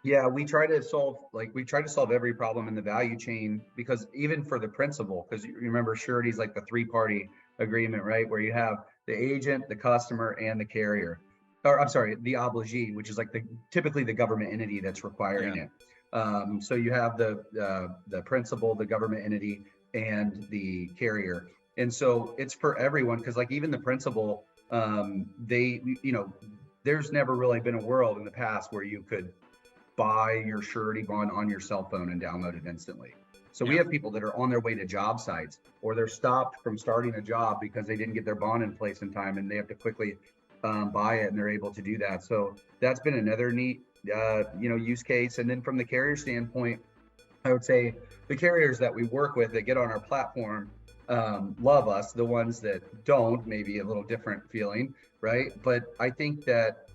Yeah, we try to solve every problem in the value chain, because even for the principal, because you remember surety is like the three-party agreement, right? Where you have the agent, the customer, and the carrier. Or I'm sorry, the obligee, which is like typically the government entity that's Yeah. requiring it. So you have the principal, the government entity, and the carrier. And so it's for everyone, because like even the principal, they, there's never really been a world in the past where you could buy your surety bond on your cell phone and download it instantly. So we Yeah. have people that are on their way to job sites, or they're stopped from starting a job because they didn't get their bond in place in time, and they have to quickly buy it, and they're able to do that. So that's been another neat use case. And then from the carrier standpoint, I would say the carriers that we work with that get on our platform love us. The ones that don't, maybe a little different feeling, right? But I think that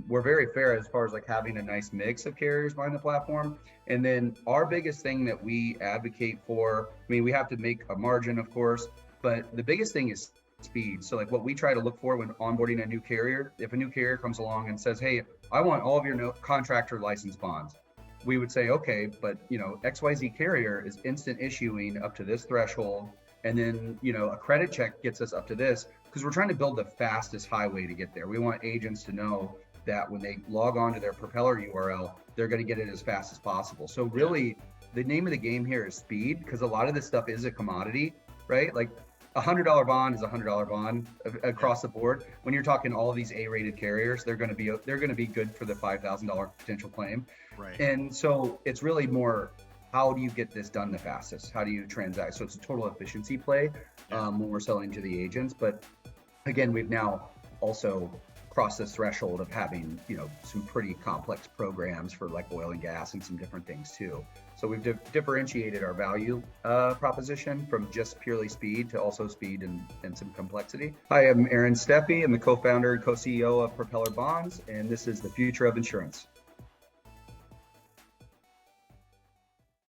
we're very fair as far as like having a nice mix of carriers behind the platform. And then our biggest thing that we advocate for, I mean, we have to make a margin, of course, but the biggest thing is speed. So like what we try to look for when onboarding a new carrier, if a new carrier comes along and says, hey, I want all of your contractor license bonds, we would say, okay, but XYZ carrier is instant issuing up to this threshold. And then, a credit check gets us up to this, because we're trying to build the fastest highway to get there. We want agents to know that when they log on to their Propeller URL, they're going to get it as fast as possible. So really, the name of the game here is speed, because a lot of this stuff is a commodity, right? Like $100 bond is $100 bond across the board. When you're talking all of these A-rated carriers, they're going to be good for the $5,000 potential claim. Right. And so it's really more, how do you get this done the fastest? How do you transact? So it's a total efficiency play when we're selling to the agents. But again, we've now also crossed this threshold of having, some pretty complex programs for like oil and gas and some different things too. So we've differentiated our value proposition from just purely speed to also speed and some complexity. Hi, I'm Aaron Steffey. I'm the co-founder and co-CEO of Propeller Bonds, and this is the future of insurance.